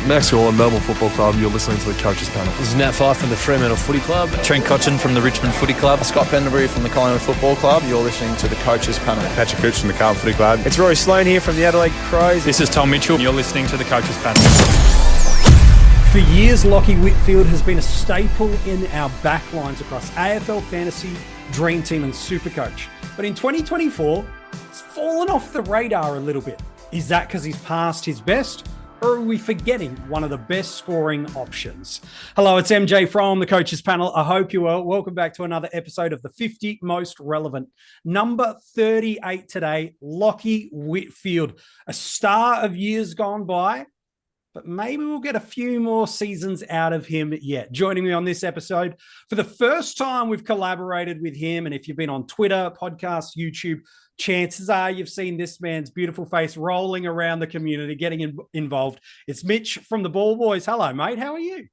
Max Gorlin, Melbourne Football Club. You're listening to the Coaches Panel. This is Nat Fyfe from the Fremantle Footy Club. Trent Cotchin from the Richmond Footy Club. Scott Pendlebury from the Collingwood Football Club. You're listening to the Coaches Panel. Patrick Cooch from the Carlton Footy Club. It's Rory Sloane here from the Adelaide Crows. This is Tom Mitchell. You're listening to the Coaches Panel. For years, Lachie Whitfield has been a staple in our backlines across AFL Fantasy, Dream Team and SuperCoach. But in 2024, it's fallen off the radar a little bit. Is that because he's past his best? Or are we forgetting one of the best scoring options? Hello, it's MJ from the Coaches Panel. I hope you're well. Welcome back to another episode of the 50 Most Relevant. Number 38 today, Lachie Whitfield, a star of years gone by, but maybe we'll get a few more seasons out of him yet. Joining me on this episode, for the first time we've collaborated with him, and if you've been on Twitter, podcasts, YouTube, chances are you've seen this man's beautiful face rolling around the community, getting involved. It's Mitch from the Ball Boys. Hello, mate. How are you?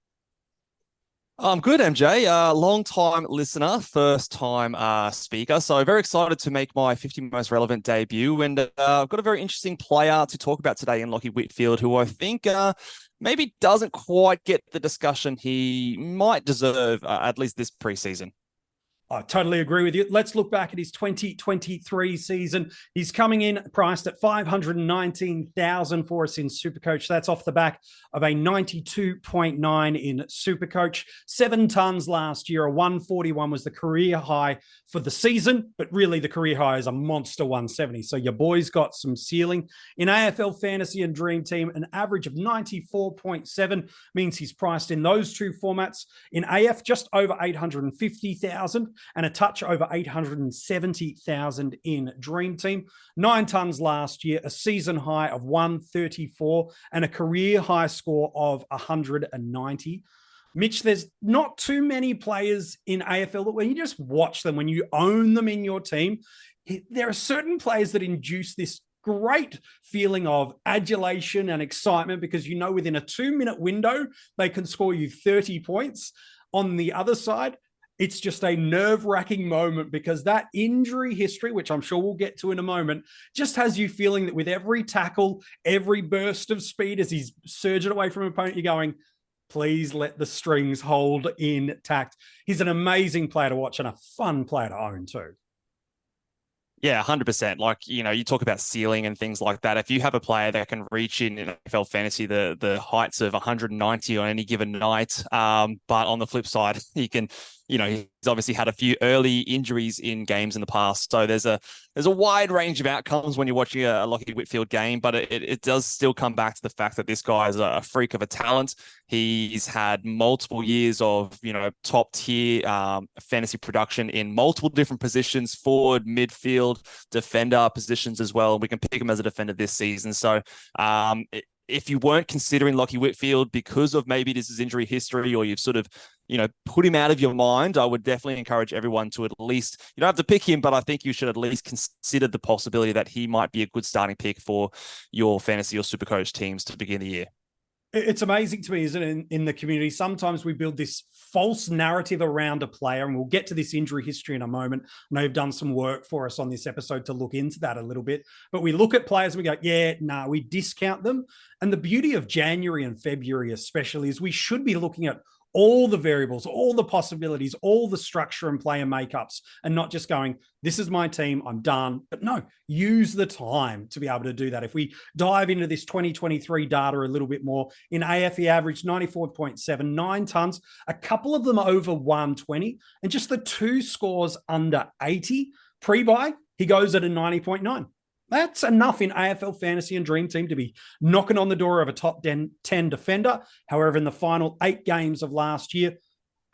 I'm good, MJ. Long-time listener, first-time speaker. So very excited to make my 50 Most Relevant debut. And I've got a very interesting player to talk about today in Lachie Whitfield, who I think maybe doesn't quite get the discussion he might deserve, at least this preseason. I totally agree with you. Let's look back at his 2023 season. He's coming in priced at $519,000 for us in SuperCoach. That's off the back of a 92.9 in SuperCoach. 7 tons last year. A 141 was the career high for the season, but really the career high is a monster 170. So your boy's got some ceiling. In AFL Fantasy and Dream Team, an average of 94.7 means he's priced in those two formats. In AF, just over 850,000. And a touch over 870,000 in Dream Team. 9 tons last year, a season high of 134 and a career high score of 190. Mitch, there's not too many players in AFL that when you just watch them, when you own them in your team, there are certain players that induce this great feeling of adulation and excitement because you know within a 2-minute window, they can score you 30 points. On the other side, it's just a nerve-wracking moment because that injury history, which I'm sure we'll get to in a moment, just has you feeling that with every tackle, every burst of speed as he's surging away from an opponent, you're going, please let the strings hold intact. He's an amazing player to watch and a fun player to own too. Yeah, 100%. Like, you know, you talk about ceiling and things like that. If you have a player that can reach in AFL Fantasy the heights of 190 on any given night, but on the flip side, he can, you know, he's obviously had a few early injuries in games in the past. So there's a wide range of outcomes when you're watching a Lachie Whitfield game, but it does still come back to the fact that this guy is a freak of a talent. He's had multiple years of, you know, top tier fantasy production in multiple different positions, forward, midfield, defender positions as well. We can pick him as a defender this season. So if you weren't considering Lachie Whitfield because of maybe this is injury history or you've sort of, you know, put him out of your mind, I would definitely encourage everyone to at least, you don't have to pick him, but I think you should at least consider the possibility that he might be a good starting pick for your fantasy or SuperCoach teams to begin the year. It's amazing to me, isn't it, in the community? Sometimes we build this false narrative around a player, and we'll get to this injury history in a moment. I know you've done some work for us on this episode to look into that a little bit, but we look at players and we go, we discount them. And the beauty of January and February especially is we should be looking at all the variables, all the possibilities, all the structure and player makeups, and not just going, this is my team, I'm done. But no, use the time to be able to do that. If we dive into this 2023 data a little bit more, in AF, he averaged 94.7, 9 tons, a couple of them over 120, and just the 2 scores under 80. Pre-buy, he goes at a 90.9. That's enough in AFL Fantasy and Dream Team to be knocking on the door of a top 10 defender. However, in the final 8 games of last year,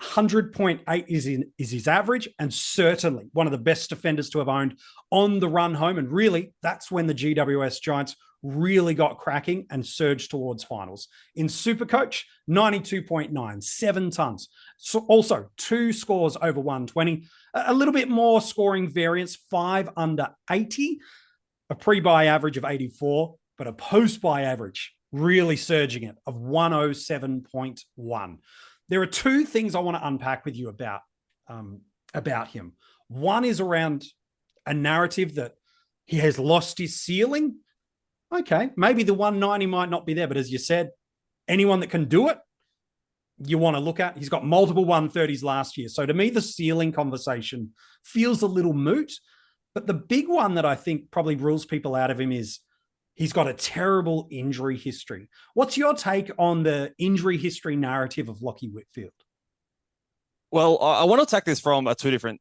100.8 is his average, and certainly one of the best defenders to have owned on the run home. And really, that's when the GWS Giants really got cracking and surged towards finals. In SuperCoach, 92.9, 7 tons. So also 2 scores over 120, a little bit more scoring variance, 5 under 80. A pre-buy average of 84, but a post-buy average really surging it of 107.1. There are 2 things I want to unpack with you about him. One is around a narrative that he has lost his ceiling. Okay, maybe the 190 might not be there, but as you said, anyone that can do it, you want to look at. He's got multiple 130s last year. So to me, the ceiling conversation feels a little moot. But the big one that I think probably rules people out of him is he's got a terrible injury history. What's your take on the injury history narrative of Lachie Whitfield? Well, I want to attack this from a two different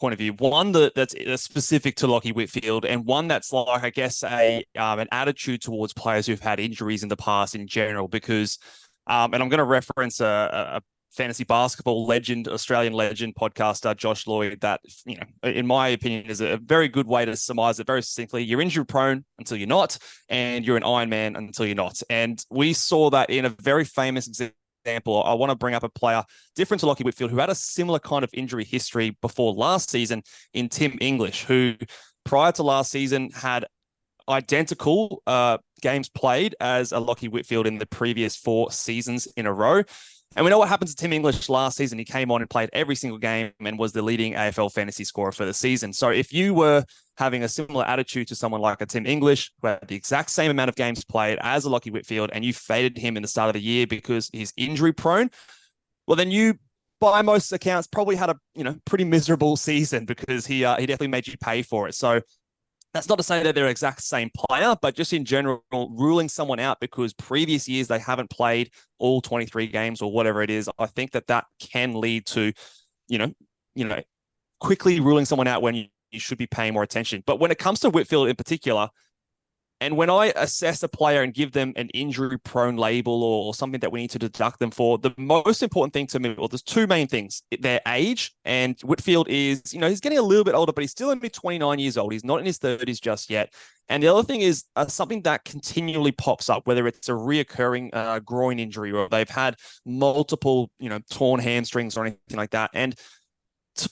point of view. One that's specific to Lachie Whitfield, and one that's like, I guess, an attitude towards players who've had injuries in the past in general. Because, and I'm going to reference a fantasy basketball legend, Australian legend podcaster, Josh Lloyd, that, in my opinion, is a very good way to surmise it very succinctly. You're injury prone until you're not, and you're an Iron Man until you're not. And we saw that in a very famous example. I want to bring up a player different to Lachie Whitfield who had a similar kind of injury history before last season in Tim English, who prior to last season had identical games played as a Lachie Whitfield in the previous 4 seasons in a row. And we know what happened to Tim English last season. He came on and played every single game and was the leading AFL fantasy scorer for the season. So if you were having a similar attitude to someone like a Tim English, who had the exact same amount of games played as a Lachie Whitfield, and you faded him in the start of the year because he's injury prone, well, then you, by most accounts, probably had a pretty miserable season, because he definitely made you pay for it. So that's not to say that they're exact same player, but just in general, ruling someone out because previous years they haven't played all 23 games or whatever it is, I think that can lead to, quickly ruling someone out when you should be paying more attention. But when it comes to Whitfield in particular, and when I assess a player and give them an injury-prone label or something that we need to deduct them for, the most important thing to me, well, there's 2 main things: their age, and Whitfield is, he's getting a little bit older, but he's still only 29 years old. He's not in his 30s just yet. And the other thing is something that continually pops up, whether it's a reoccurring groin injury or they've had multiple, torn hamstrings or anything like that. And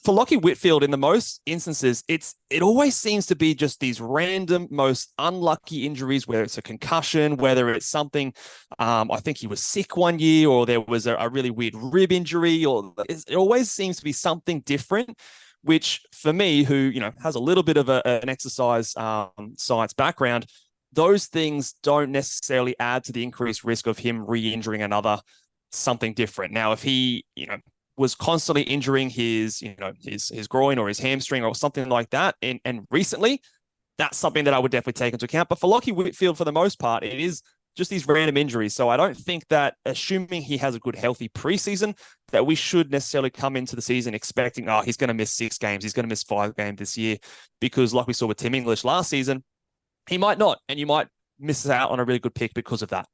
for Lachie Whitfield, in the most instances, it always seems to be just these random, most unlucky injuries, whether it's a concussion, whether it's something, I think he was sick one year, or there was a really weird rib injury, or it always seems to be something different, which for me, who, has a little bit of an exercise science background, those things don't necessarily add to the increased risk of him re-injuring another something different. Now, if he, was constantly injuring his groin or his hamstring or something like that, and recently, that's something that I would definitely take into account. But for Lachie Whitfield, for the most part, it is just these random injuries. So I don't think that, assuming he has a good, healthy preseason, that we should necessarily come into the season expecting, he's going to miss 6 games, he's going to miss 5 games this year, because like we saw with Tim English last season, he might not, and you might miss out on a really good pick because of that.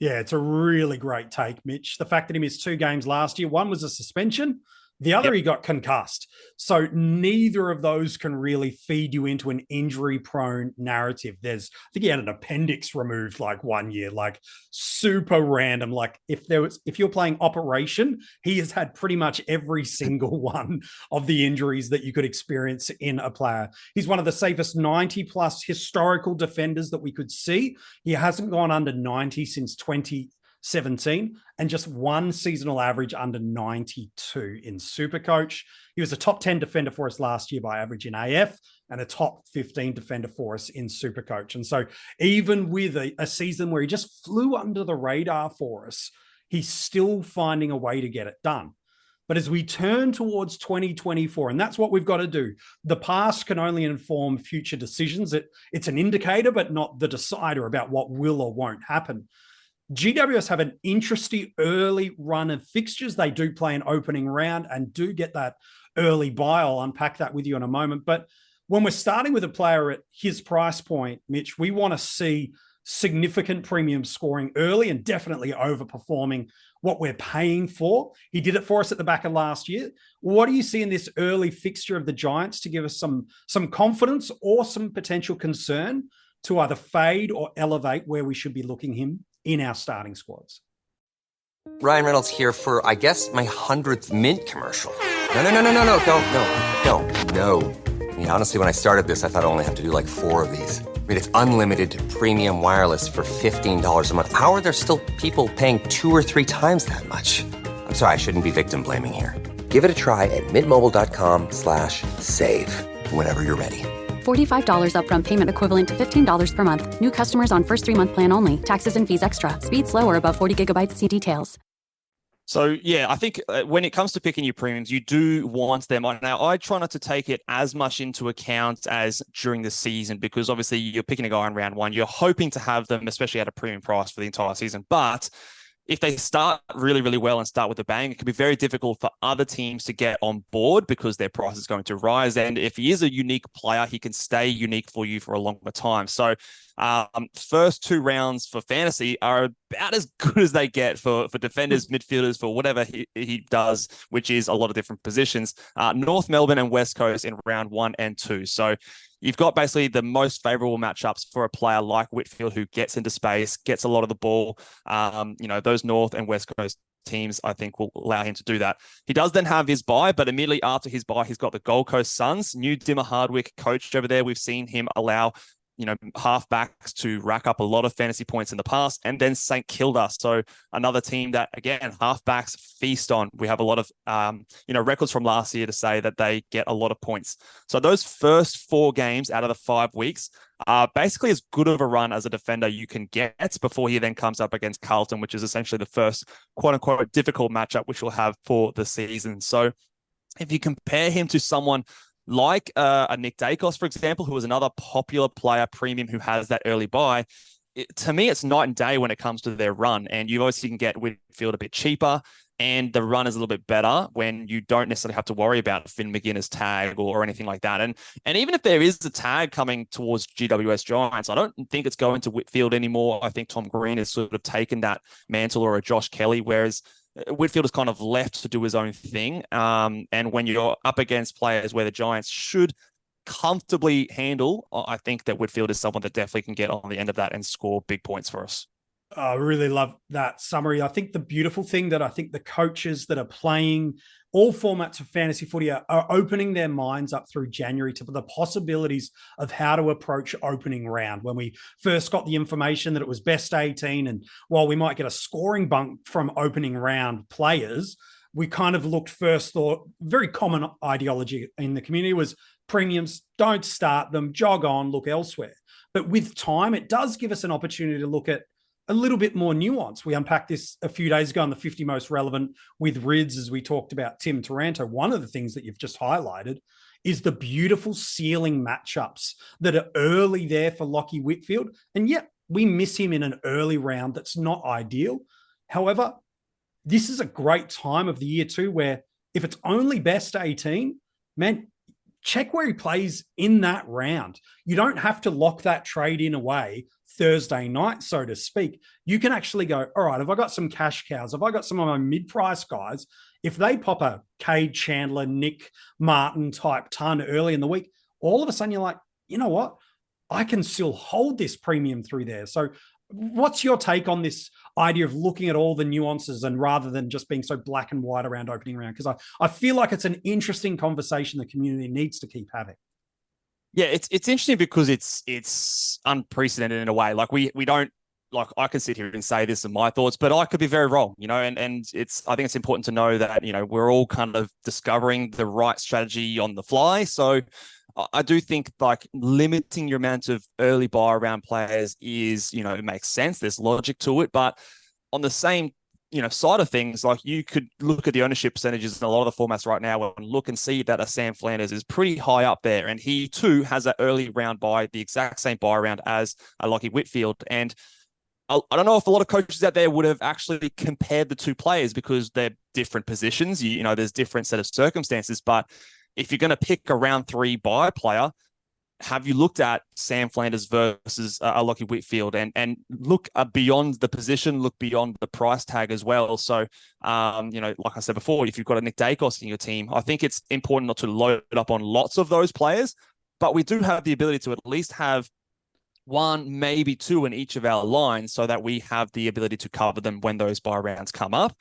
Yeah, it's a really great take, Mitch. The fact that he missed 2 games last year, one was a suspension, the other he got concussed. So neither of those can really feed you into an injury-prone narrative. I think he had an appendix removed like 1 year, like super random. Like if you're playing Operation, he has had pretty much every single one of the injuries that you could experience in a player. He's one of the safest 90-plus historical defenders that we could see. He hasn't gone under 90 since 2017, and just 1 seasonal average under 92 in SuperCoach. He was a top 10 defender for us last year by average in AF, and a top 15 defender for us in SuperCoach. And so even with a season where he just flew under the radar for us, he's still finding a way to get it done. But as we turn towards 2024, and that's what we've got to do, the past can only inform future decisions. It's an indicator, but not the decider about what will or won't happen. GWS have an interesting early run of fixtures. They do play an opening round and do get that early bye. I'll unpack that with you in a moment. But when we're starting with a player at his price point, Mitch, we want to see significant premium scoring early and definitely overperforming what we're paying for. He did it for us at the back of last year. What do you see in this early fixture of the Giants to give us some confidence or some potential concern to either fade or elevate where we should be looking him in our starting squads? Ryan Reynolds here for, I guess, my 100th Mint commercial. No, don't. I mean, honestly, when I started this, I thought I only have to do like 4 of these. I mean, it's unlimited premium wireless for $15 a month. How are there still people paying 2 or 3 times that much? I'm sorry, I shouldn't be victim blaming here. Give it a try at mintmobile.com/save. Whenever you're ready. $45 upfront payment equivalent to $15 per month. New customers on first 3-month plan only. Taxes and fees extra. Speed slower above 40 gigabytes. See details. So, yeah, I think when it comes to picking your premiums, you do want them on. Now, I try not to take it as much into account as during the season, because obviously you're picking a guy in round one. You're hoping to have them, especially at a premium price for the entire season. But if they start really, really well and start with a bang, it can be very difficult for other teams to get on board because their price is going to rise. And if he is a unique player, he can stay unique for you for a longer time. So first 2 rounds for fantasy are about as good as they get for defenders, midfielders, for whatever he does, which is a lot of different positions. North Melbourne and West Coast in round 1 and 2. So you've got basically the most favorable matchups for a player like Whitfield, who gets into space, gets a lot of the ball. Those North and West Coast teams, I think, will allow him to do that. He does then have his bye, but immediately after his bye, he's got the Gold Coast Suns. New Dimmer Hardwick coach over there. We've seen him allow halfbacks to rack up a lot of fantasy points in the past, and then St Kilda. So another team that, again, halfbacks feast on. We have a lot of, records from last year to say that they get a lot of points. So those first 4 games out of the 5 weeks are basically as good of a run as a defender you can get before he then comes up against Carlton, which is essentially the first quote unquote difficult matchup which we'll have for the season. So if you compare him to someone like a Nick Dacos, for example, who was another popular player premium who has that early buy, to me, it's night and day when it comes to their run. And you obviously can get Whitfield a bit cheaper, and the run is a little bit better when you don't necessarily have to worry about Finn McGuinness tag or anything like that. And even if there is a tag coming towards GWS Giants, I don't think it's going to Whitfield anymore. I think Tom Green has sort of taken that mantle, or a Josh Kelly, whereas Whitfield is kind of left to do his own thing. And when you're up against players where the Giants should comfortably handle, I think that Whitfield is someone that definitely can get on the end of that and score big points for us. I really love that summary. I think the beautiful thing that I think the coaches that are playing all formats of fantasy footy are opening their minds up through January to the possibilities of how to approach opening round. When we first got the information that it was best 18, and while we might get a scoring bump from opening round players, we kind of thought, very common ideology in the community was premiums, don't start them, jog on, look elsewhere. But with time, it does give us an opportunity to look at a little bit more nuance. We unpacked this a few days ago on the 50 most relevant with Rids, as we talked about Tim Taranto. One of the things that you've just highlighted is the beautiful ceiling matchups that are early there for Lachie Whitfield. And yet we miss him in an early round that's not ideal. However, this is a great time of the year too, where if it's only best 18, man, check where he plays in that round. You don't have to lock that trade in away Thursday night, so to speak. You can actually go, all right, have I got some cash cows? Have I got some of my mid-price guys? If they pop a Cade Chandler, Nick Martin type ton early in the week, all of a sudden you're like, you know what? I can still hold this premium through there. So what's your take on this idea of looking at all the nuances, and rather than just being so black and white around opening round? Because I feel like it's an interesting conversation the community needs to keep having. Yeah, it's interesting because it's unprecedented in a way. Like we don't, like, I can sit here and say this are my thoughts, but I could be very wrong, and I think it's important to know that, we're all kind of discovering the right strategy on the fly. So I do think like limiting your amount of early buy around players is, it makes sense. There's logic to it, but on the same side of things, like you could look at the ownership percentages in a lot of the formats right now and look and see that a Sam Flanders is pretty high up there. And he too has an early round buy, the exact same buy round as a Lachie Whitfield. And I don't know if a lot of coaches out there would have actually compared the two players because they're different positions. There's different set of circumstances, but if you're going to pick a round 3 buy player, have you looked at Sam Flanders versus a Lachie Whitfield and look beyond the position, look beyond the price tag as well? So, like I said before, if you've got a Nick Dacos in your team, I think it's important not to load it up on lots of those players, but we do have the ability to at least have 1, maybe 2 in each of our lines so that we have the ability to cover them when those buy rounds come up.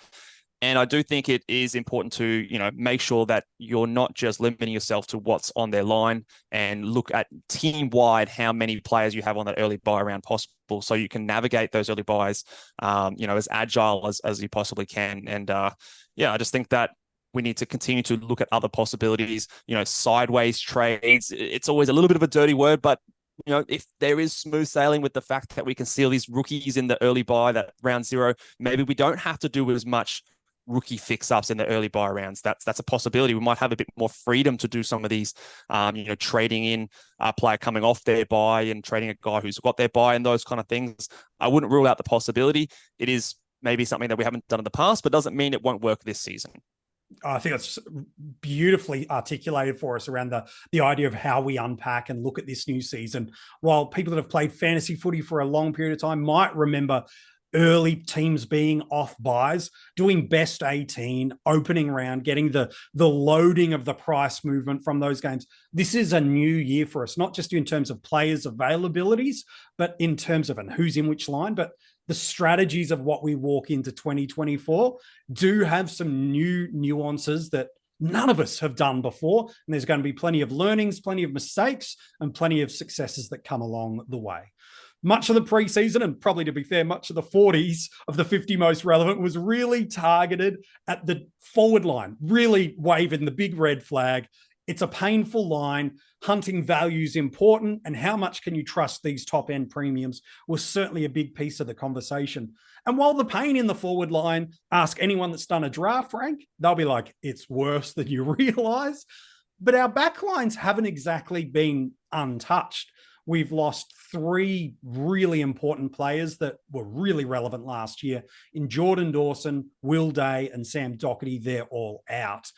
And I do think it is important to, make sure that you're not just limiting yourself to what's on their line, and look at team-wide how many players you have on that early buy round possible, so you can navigate those early buys, as agile as you possibly can. And I just think that we need to continue to look at other possibilities, sideways trades. It's always a little bit of a dirty word, but if there is smooth sailing with the fact that we can seal these rookies in the early buy, that round 0, maybe we don't have to do as much rookie fix-ups in the early buy rounds. That's a possibility. We might have a bit more freedom to do some of these, trading in a player coming off their buy and trading a guy who's got their buy and those kind of things. I wouldn't rule out the possibility. It is maybe something that we haven't done in the past, but doesn't mean it won't work this season. I think it's beautifully articulated for us around the idea of how we unpack and look at this new season. While people that have played fantasy footy for a long period of time might remember early teams being off buys, doing best 18, opening round, getting the loading of the price movement from those games. This is a new year for us, not just in terms of players' availabilities, but in terms of and who's in which line, but the strategies of what we walk into 2024 do have some new nuances that none of us have done before. And there's going to be plenty of learnings, plenty of mistakes, and plenty of successes that come along the way. Much of the preseason, and probably to be fair, much of the 40s of the 50 most relevant was really targeted at the forward line, really waving the big red flag. It's a painful line. Hunting value is important, and how much can you trust these top-end premiums was certainly a big piece of the conversation. And while the pain in the forward line, ask anyone that's done a draft rank, they'll be like, it's worse than you realize. But our backlines haven't exactly been untouched. We've lost 3 really important players that were really relevant last year in Jordan Dawson, Will Day, and Sam Doherty. They're all out.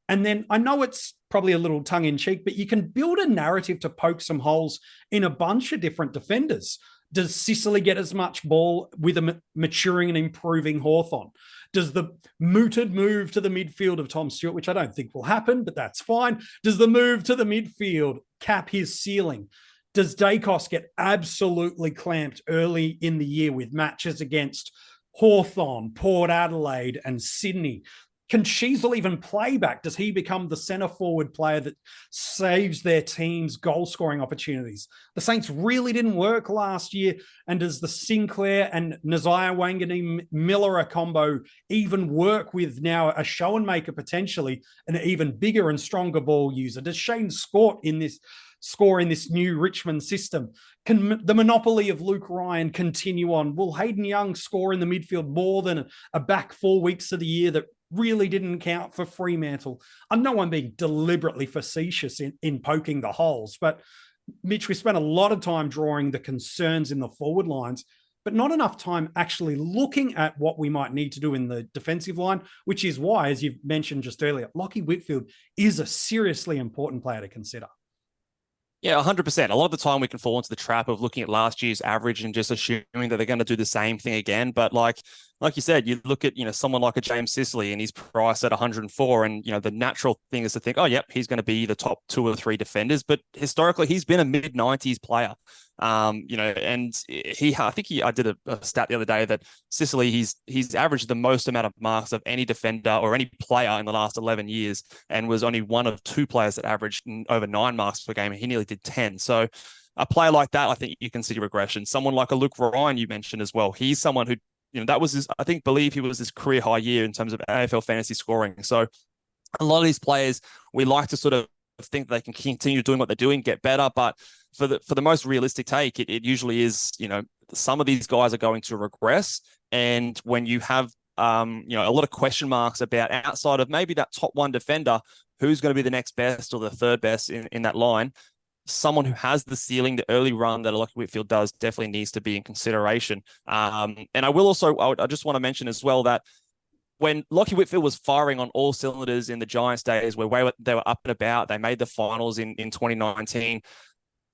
And then I know it's probably a little tongue-in-cheek, but you can build a narrative to poke some holes in a bunch of different defenders. Does Sicily get as much ball with a maturing and improving Hawthorn? Does the mooted move to the midfield of Tom Stewart, which I don't think will happen, but that's fine. Does the move to the midfield cap his ceiling? Does Dacos get absolutely clamped early in the year with matches against Hawthorn, Port Adelaide, and Sydney? Can Sheasel even play back? Does he become the centre forward player that saves their team's goal scoring opportunities? The Saints really didn't work last year. And does the Sinclair and Nazaya Wangani Miller combo even work with now a show and maker, potentially an even bigger and stronger ball user? Does Shane score in this new Richmond system? Can the monopoly of Luke Ryan continue on? Will Hayden Young score in the midfield more than a back 4 weeks of the year that really didn't count for Fremantle? I know I'm being deliberately facetious in poking the holes, but Mitch, we spent a lot of time drawing the concerns in the forward lines, but not enough time actually looking at what we might need to do in the defensive line, which is why, as you've mentioned just earlier, Lachie Whitfield is a seriously important player to consider. Yeah, 100%. A lot of the time we can fall into the trap of looking at last year's average and just assuming that they're going to do the same thing again. But like you said, you look at, someone like a James Sicily and he's priced at 104, and, the natural thing is to think, oh, yep, he's going to be the top 2 or 3 defenders. But historically, he's been a mid-90s player. And I did a stat the other day that Sicily, he's averaged the most amount of marks of any defender or any player in the last 11 years, and was only one of 2 players that averaged over 9 marks per game. And he nearly did 10. So a player like that, I think you can see regression. Someone like a Luke Ryan, you mentioned as well. He's someone who, that was his, believe he was his career high year in terms of AFL fantasy scoring. So a lot of these players, we like to sort of think they can continue doing what they're doing, get better. But for the most realistic take, it usually is, some of these guys are going to regress. And when you have, a lot of question marks about outside of maybe that top 1 defender, who's going to be the next best or the third best in that line, someone who has the ceiling, the early run that Lachie Whitfield does, definitely needs to be in consideration. And I will also, I just want to mention as well that when Lachie Whitfield was firing on all cylinders in the Giants days, where they were up and about, they made the finals in 2019,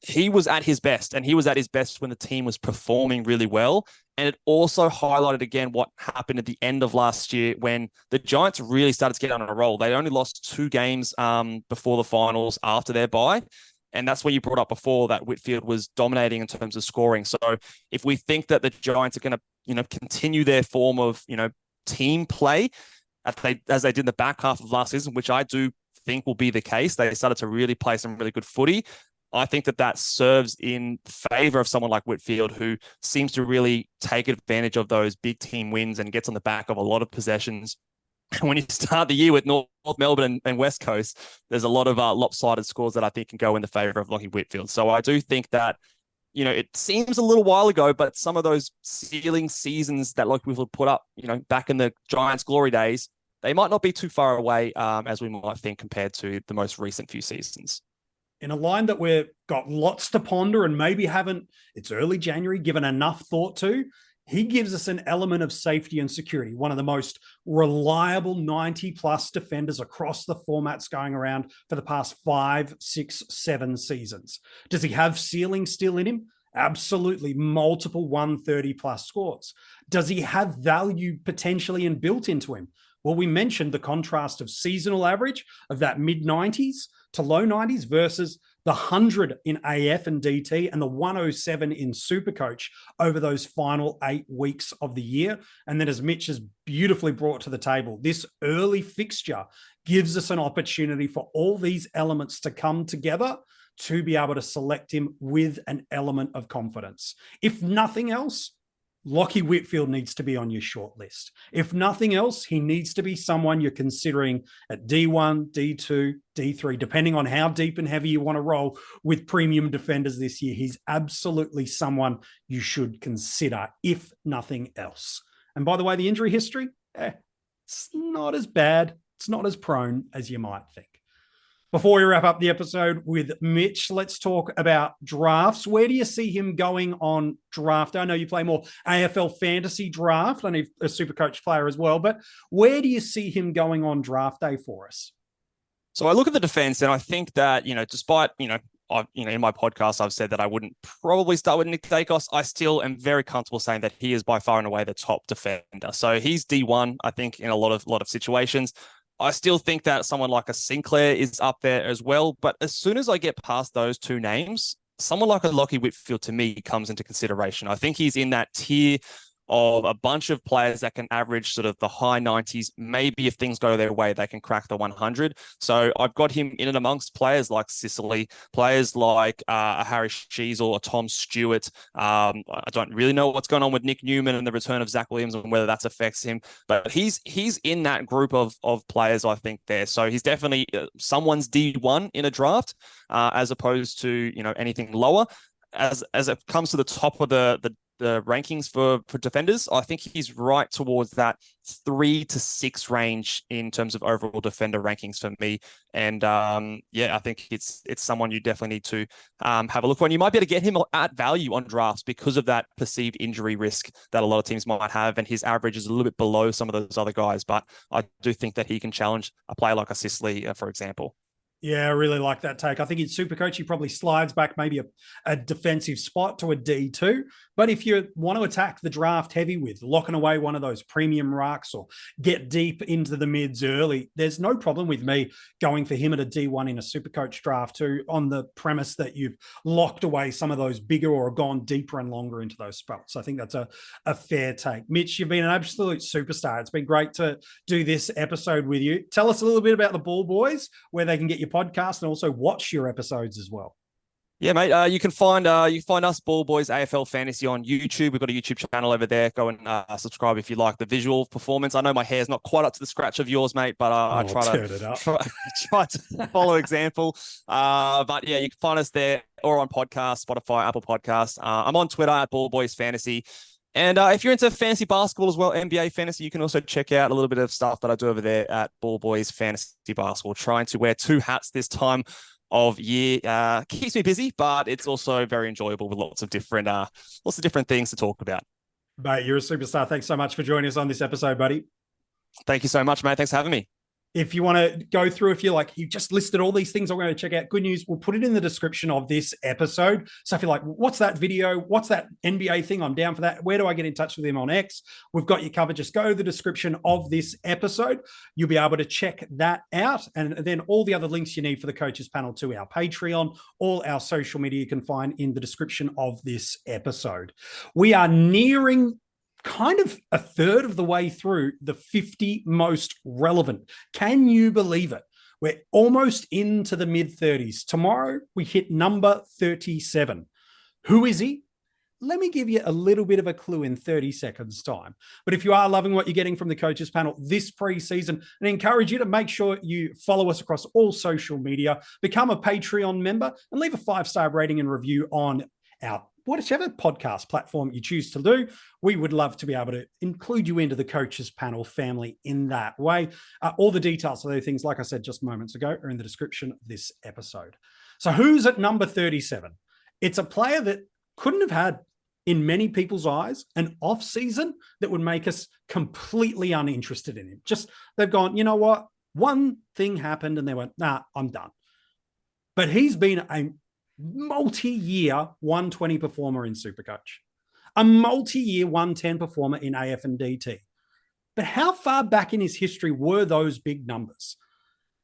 he was at his best, and he was at his best when the team was performing really well. And it also highlighted again what happened at the end of last year when the Giants really started to get on a roll. They only lost 2 games before the finals after their bye. And that's when you brought up before that Whitfield was dominating in terms of scoring. So if we think that the Giants are going to, continue their form of, team play as they did in the back half of last season, which I do think will be the case, they started to really play some really good footy. I think that serves in favor of someone like Whitfield, who seems to really take advantage of those big team wins and gets on the back of a lot of possessions when you start the year with North Melbourne and West Coast, there's a lot of lopsided scores that I think can go in the favour of Lachie Whitfield. So I do think that, it seems a little while ago, but some of those ceiling seasons that Lachie Whitfield put up, back in the Giants' glory days, they might not be too far away as we might think compared to the most recent few seasons. In a line that we've got lots to ponder and maybe haven't, it's early January, given enough thought to, he gives us an element of safety and security, one of the most reliable 90-plus defenders across the formats going around for the past 5, 6, 7 seasons. Does he have ceiling still in him? Absolutely, multiple 130-plus scores. Does he have value potentially inbuilt into him? Well, we mentioned the contrast of seasonal average of that mid-90s to low 90s versus the 100 in AF and DT and the 107 in SuperCoach over those final 8 weeks of the year. And then, as Mitch has beautifully brought to the table, this early fixture gives us an opportunity for all these elements to come together to be able to select him with an element of confidence. If nothing else, Lachie Whitfield needs to be on your short list. If nothing else, he needs to be someone you're considering at D1, D2, D3, depending on how deep and heavy you want to roll with premium defenders this year. He's absolutely someone you should consider, if nothing else. And by the way, the injury history, it's not as bad. It's not as prone as you might think. Before we wrap up the episode with Mitch, let's talk about drafts. Where do you see him going on draft? I know you play more AFL fantasy draft. I know a SuperCoach player as well, but where do you see him going on draft day for us? So I look at the defense and I think that, despite, in my podcast, I've said that I wouldn't probably start with Nick Dacos. I still am very comfortable saying that he is by far and away the top defender. So he's D1, I think, in a lot of situations. I still think that someone like a Sinclair is up there as well. But as soon as I get past those two names, someone like a Lachie Whitfield to me comes into consideration. I think he's in that tier of a bunch of players that can average sort of the high 90s. Maybe if things go their way, they can crack the 100. So I've got him in and amongst players like Sicily, players like a Harry Sheasel or Tom Stewart. I don't really know what's going on with Nick Newman and the return of Zach Williams and whether that affects him, but he's in that group of players, I think, there. So he's definitely someone's D1 in a draft as opposed to, anything lower. As it comes to the top of the rankings for defenders, I think he's right towards that 3 to 6 range in terms of overall defender rankings for me. And I think it's someone you definitely need to have a look for. And you might be able to get him at value on drafts because of that perceived injury risk that a lot of teams might have. And his average is a little bit below some of those other guys. But I do think that he can challenge a player like a Sicily, for example. Yeah, I really like that take. I think in SuperCoach, he probably slides back maybe a defensive spot to a D2. But if you want to attack the draft heavy with locking away one of those premium rucks or get deep into the mids early, there's no problem with me going for him at a D1 in a SuperCoach draft too, on the premise that you've locked away some of those bigger or gone deeper and longer into those spots. I think that's a fair take. Mitch, you've been an absolute superstar. It's been great to do this episode with you. Tell us a little bit about the Ball Boys, where they can get your podcast and also watch your episodes as well. Yeah, mate. You can find us Ball Boys AFL Fantasy on YouTube. We've got a YouTube channel over there. Go and subscribe if you like the visual performance. I know my hair's not quite up to the scratch of yours, mate, but I try to follow example. But yeah, you can find us there or on podcast, Spotify, Apple Podcasts. I'm on Twitter at Ball Boys Fantasy. And if you're into fantasy basketball as well, NBA fantasy, you can also check out a little bit of stuff that I do over there at Ball Boys Fantasy Basketball. Trying to wear 2 hats this time of year keeps me busy, but it's also very enjoyable with lots of different things to talk about. Mate, you're a superstar. Thanks so much for joining us on this episode, buddy. Thank you so much, mate. Thanks for having me. If you want to go through, if you're like, you just listed all these things I'm going to check out, good news, we'll put it in the description of this episode. So if you're like, what's that video? What's that NBA thing? I'm down for that. Where do I get in touch with him on X? We've got you covered. Just go to the description of this episode. You'll be able to check that out. And then all the other links you need for the coaches panel to our Patreon, all our social media you can find in the description of this episode. We are nearing kind of a third of the way through the 50 most relevant. Can you believe it? We're almost into the mid-30s. Tomorrow, we hit number 37. Who is he? let me give you a little bit of a clue in 30 seconds time. But if you are loving what you're getting from the coaches panel this preseason, I encourage you to make sure you follow us across all social media, become a Patreon member, and leave a 5-star rating and review on our whichever podcast platform you choose to do. We would love to be able to include you into the coaches panel family in that way. All the details of those things, like I said just moments ago, are in the description of this episode. So who's at number 37? It's a player that couldn't have had, in many people's eyes, an off season that would make us completely uninterested in him. Just, they've gone, you know what? One thing happened and they went, nah, I'm done. But he's been a multi-year 120 performer in SuperCoach, a multi-year 110 performer in AF and DT. But how far back in his history were those big numbers?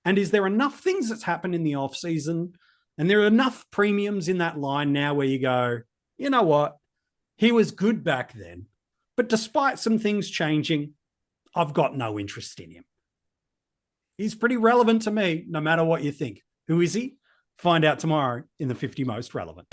And is there enough things that's happened in the off season, and there are enough premiums in that line now where you go, you know what? He was good back then, but despite some things changing, I've got no interest in him. He's pretty relevant to me, no matter what you think. Who is he? Find out tomorrow in the 50 Most Relevant.